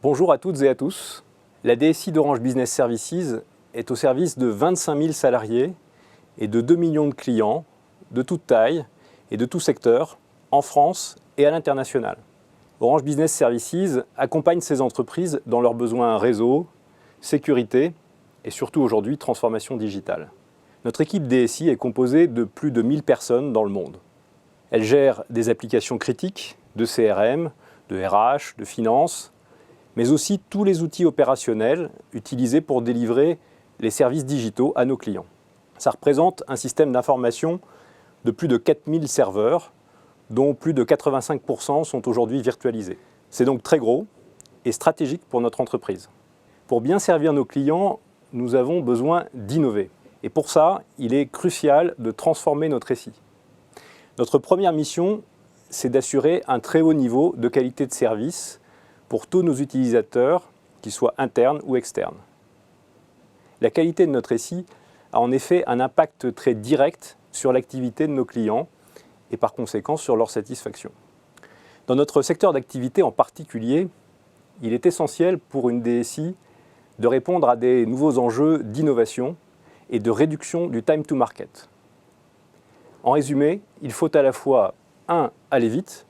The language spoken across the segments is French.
Bonjour à toutes et à tous. La DSI d'Orange Business Services est au service de 25 000 salariés et de 2 millions de clients de toute taille et de tout secteur en France et à l'international. Orange Business Services accompagne ces entreprises dans leurs besoins réseau, sécurité et surtout aujourd'hui transformation digitale. Notre équipe DSI est composée de plus de 1000 personnes dans le monde. Elle gère des applications critiques de CRM, de RH, de finance, mais aussi tous les outils opérationnels utilisés pour délivrer les services digitaux à nos clients. Ça représente un système d'information de plus de 4000 serveurs, dont plus de 85% sont aujourd'hui virtualisés. C'est donc très gros et stratégique pour notre entreprise. Pour bien servir nos clients, nous avons besoin d'innover. Et pour ça, il est crucial de transformer notre SI. Notre première mission, c'est d'assurer un très haut niveau de qualité de service pour tous nos utilisateurs, qu'ils soient internes ou externes. La qualité de notre SI a en effet un impact très direct sur l'activité de nos clients et par conséquent sur leur satisfaction. Dans notre secteur d'activité en particulier, il est essentiel pour une DSI de répondre à des nouveaux enjeux d'innovation et de réduction du time to market. En résumé, il faut à la fois 1. Aller vite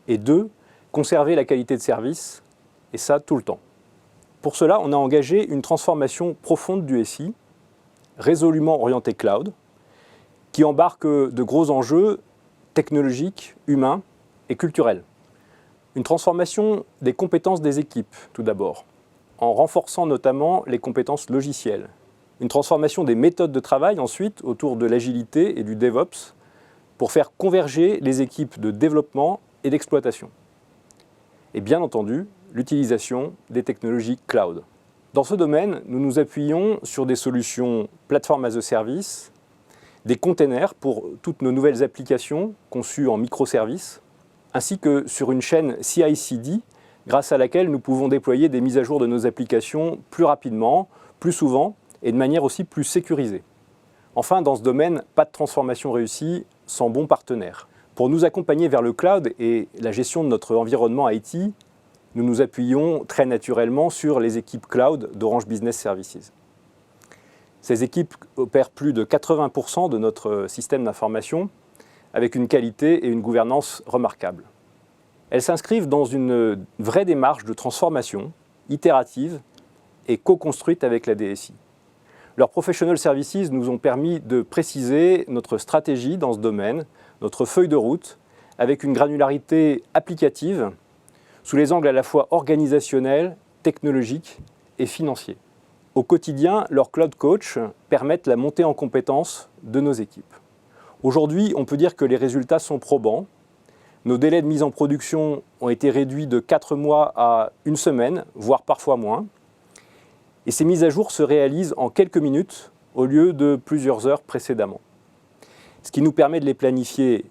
et 2. Conserver la qualité de service, et ça tout le temps. Pour cela, on a engagé une transformation profonde du SI, résolument orientée cloud, qui embarque de gros enjeux technologiques, humains et culturels. Une transformation des compétences des équipes, tout d'abord, en renforçant notamment les compétences logicielles. Une transformation des méthodes de travail, ensuite, autour de l'agilité et du DevOps, pour faire converger les équipes de développement et d'exploitation. Et bien entendu, l'utilisation des technologies cloud. Dans ce domaine, nous nous appuyons sur des solutions plateforme as a service, des containers pour toutes nos nouvelles applications conçues en microservices, ainsi que sur une chaîne CI/CD, grâce à laquelle nous pouvons déployer des mises à jour de nos applications plus rapidement, plus souvent et de manière aussi plus sécurisée. Enfin, dans ce domaine, pas de transformation réussie sans bons partenaires. Pour nous accompagner vers le cloud et la gestion de notre environnement IT, nous nous appuyons très naturellement sur les équipes cloud d'Orange Business Services. Ces équipes opèrent plus de 80% de notre système d'information avec une qualité et une gouvernance remarquables. Elles s'inscrivent dans une vraie démarche de transformation itérative et co-construite avec la DSI. Leurs Professional Services nous ont permis de préciser notre stratégie dans ce domaine, notre feuille de route, avec une granularité applicative, sous les angles à la fois organisationnels, technologiques et financiers. Au quotidien, leurs Cloud Coach permettent la montée en compétences de nos équipes. Aujourd'hui, on peut dire que les résultats sont probants. Nos délais de mise en production ont été réduits de 4 mois à 1 semaine, voire parfois moins. Et ces mises à jour se réalisent en quelques minutes au lieu de plusieurs heures précédemment. Ce qui nous permet de les planifier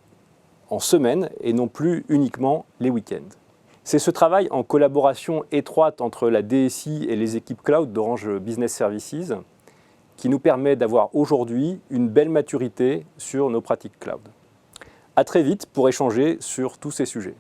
en semaine et non plus uniquement les week-ends. C'est ce travail en collaboration étroite entre la DSI et les équipes cloud d'Orange Business Services qui nous permet d'avoir aujourd'hui une belle maturité sur nos pratiques cloud. À très vite pour échanger sur tous ces sujets.